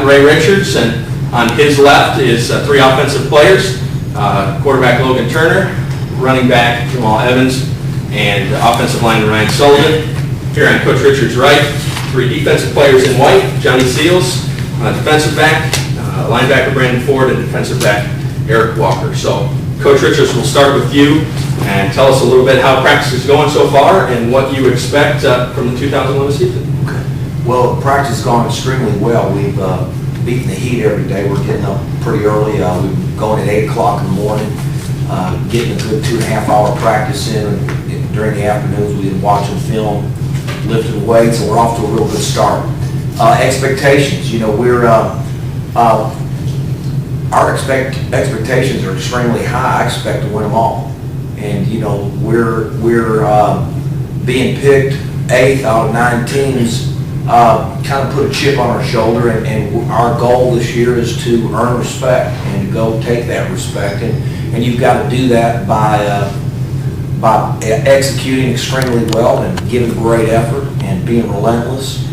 Ray Richards, and on his left is three offensive players, quarterback Logan Turner, running back Jamal Evans, and offensive lineman Ryan Sullivan. Here on Coach Richards' right, three defensive players in white, Johnny Seals, defensive back, linebacker Brandon Ford, and defensive back Eric Walker. So Coach Richards, we'll start with you and tell us a little bit how practice is going so far and what you expect from the 2011 season. Okay. Well, practice has gone extremely well. We've beaten the heat every day. We're getting up pretty early. We're going at 8 o'clock in the morning, getting a good 2.5-hour practice in. During the afternoons, we've been watching film, lifting weights, and we're off to a real good start. Expectations, we're our expectations are extremely high. I expect to win them all, and we're being picked 8th out of 9 teams. Kind of put a chip on our shoulder, and our goal this year is to earn respect and to go take that respect, and you've got to do that by executing extremely well and giving great effort and being relentless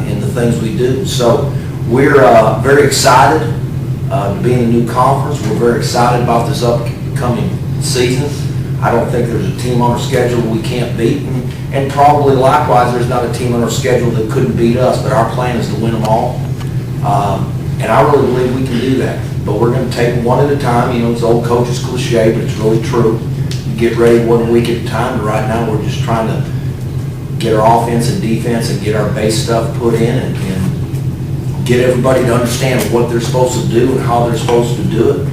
in the things we do. So we're very excited to be in a new conference. We're very excited about this upcoming season. I don't think there's a team on our schedule we can't beat, and probably likewise there's not a team on our schedule that couldn't beat us, but our plan is to win them all. And I really believe we can do that, but we're going to take them one at a time. It's old coach's cliche, but it's really true. You get ready 1 week at a time, but right now we're just trying to get our offense and defense and get our base stuff put in and get everybody to understand what they're supposed to do and how they're supposed to do it.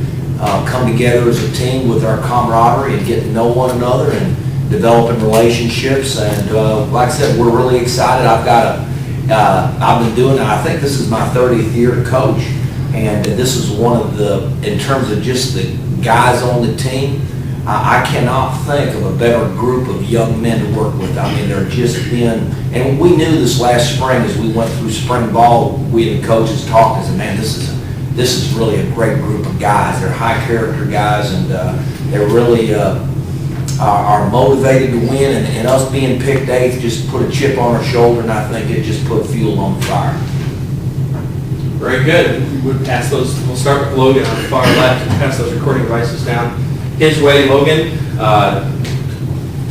Come together as a team with our camaraderie and get to know one another and developing relationships. And like I said, we're really excited. I've been doing it. I think this is my 30th year to coach, and this is one of the, in terms of just the guys on the team, I cannot think of a better group of young men to work with. I mean, they're just been, and we knew this last spring as we went through spring ball, we and coaches talked and said, man, this is really a great group of guys. They're high character guys, and they really are motivated to win, and us being picked 8th just put a chip on our shoulder, and I think it just put fuel on the fire. Very good. We'll start with Logan on the far left and pass those recording devices down his way. Logan,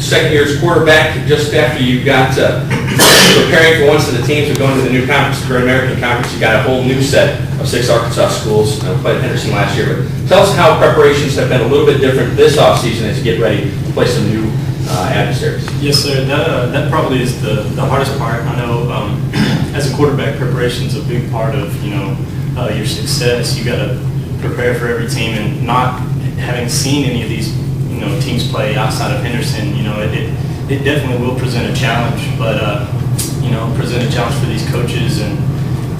second year's quarterback, just after you got preparing for once of the teams are going to the new conference, the Great American Conference. You got a whole new set of 6 Arkansas schools. Played at Henderson last year, but tell us how preparations have been a little bit different this offseason as you get ready to play some new adversaries. Yes, sir. That probably is the hardest part. I know as a quarterback, preparation is a big part of your success. You got to prepare for every team, and not having seen any of these teams play outside of Henderson, it definitely will present a challenge, but present a challenge for these coaches and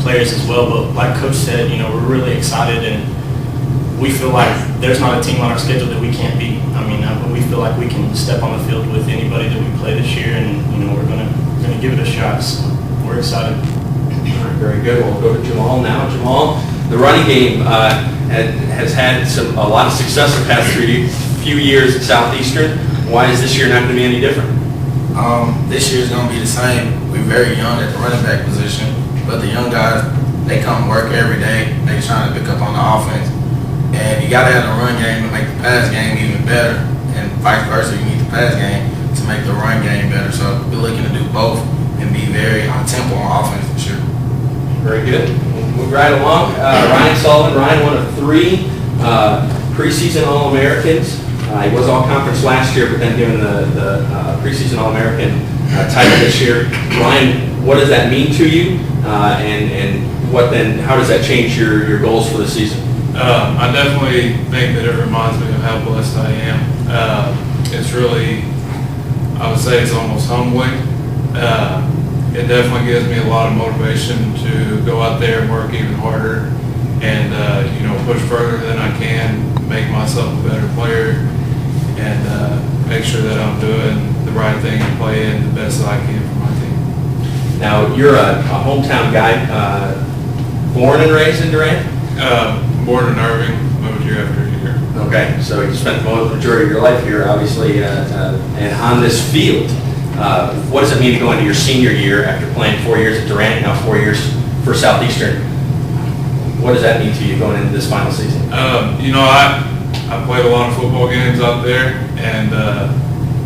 players as well. But like Coach said, we're really excited, and we feel like there's not a team on our schedule that we can't beat. I mean, we feel like we can step on the field with anybody that we play this year, and we're gonna give it a shot. So we're excited. All right, very good. We'll go to Jamal now. Jamal, the running game has had a lot of success the past few years at Southeastern. Why is this year not going to be any different? This year is going to be the same. We're very young at the running back position, but the young guys, they come to work every day. They're trying to pick up on the offense, and you got to have the run game to make the pass game even better, and vice versa. You need the pass game to make the run game better. So we're looking to do both and be very on tempo on offense for sure. Very good. We'll move right along. Ryan Sullivan. Ryan, one of 3 preseason All-Americans. He was All-Conference last year, but then given the preseason All-American title this year. Ryan, what does that mean to you? And how does that change your goals for the season? I definitely think that it reminds me of how blessed I am. It's really, I would say it's almost humbling. It definitely gives me a lot of motivation to go out there and work even harder and push further than I can, make myself a better player, and make sure that I'm doing the right thing and playing the best that I can for my team. Now, you're a hometown guy, born and raised in Durant? Born in Irving, moved here after a year. Okay, so you spent the majority of your life here, obviously, and on this field. What does it mean to go into your senior year after playing 4 years at Durant, now 4 years for Southeastern? What does that mean to you going into this final season? You know, I played a lot of football games out there and,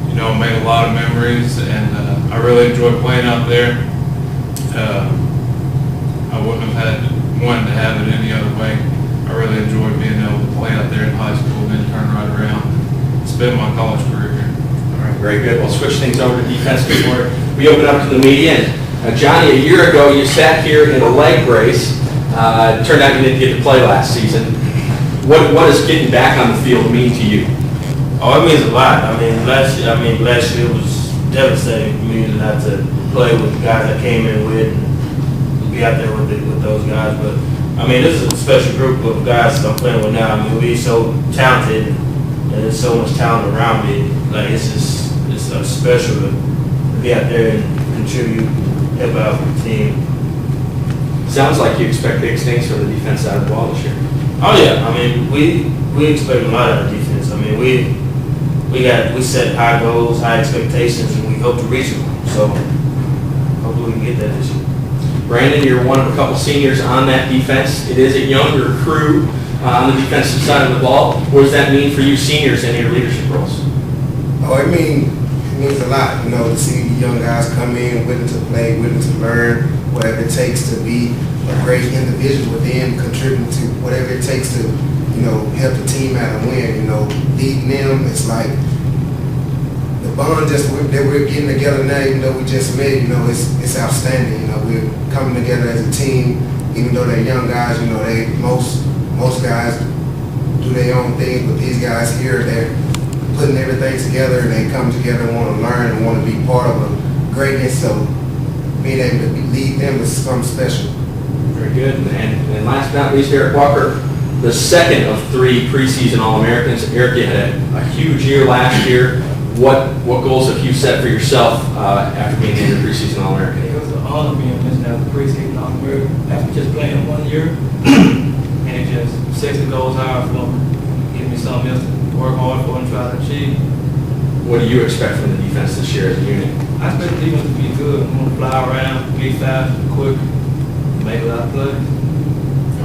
you know, made a lot of memories, and I really enjoyed playing out there. I wouldn't have wanted to have it any other way. I really enjoyed being able to play out there in high school, then turn right around and spend my college career here. All right, very good. We'll switch things over to defense before we open up to the media. And Johnny, a year ago, you sat here in a leg brace. It turned out you didn't get to play last season. What does getting back on the field mean to you? Oh, it means a lot. I mean, last year was devastating for me not to play with the guys I came in with and be out there with those guys. But I mean, this is a special group of guys that I'm playing with now. I mean, we're so talented, and there's so much talent around me. Like it's special to be out there and contribute, help out the team. Sounds like you expect big things from the defense side of the ball this year. Oh yeah, I mean we expect a lot out of defense. I mean we set high goals, high expectations, and we hope to reach them. So hopefully we can get that this year. Brandon, you're one of a couple seniors on that defense. It is a younger crew on the defensive side of the ball. What does that mean for you seniors in your leadership roles? Oh, it means a lot, you know, to see the young guys come in, willing to play, willing to learn, whatever it takes to be a great individual within, contributing to whatever it takes to, you know, help the team out and win. You know, leading them, it's like the bond that we're getting together now, even though we just met, you know, it's outstanding. You know, we're coming together as a team, even though they're young guys. You know, most guys do their own thing, but these guys here, they're putting everything together, and they come together and want to learn and want to be part of a greatness. So being able to lead them is something special. Very good. And last but not least, Eric Walker, the second of 3 preseason All-Americans. Eric, you had a huge year last year. What goals have you set for yourself after being named a preseason All-American? It was an honor being mentioned as a preseason All-American after just playing 1 year. And it just sets the goals higher for me, give me something else to work hard for and try to achieve. What do you expect from the defense this year as a unit? I expect the defense to be good. I'm going to fly around, be fast, quick, make a lot of plays.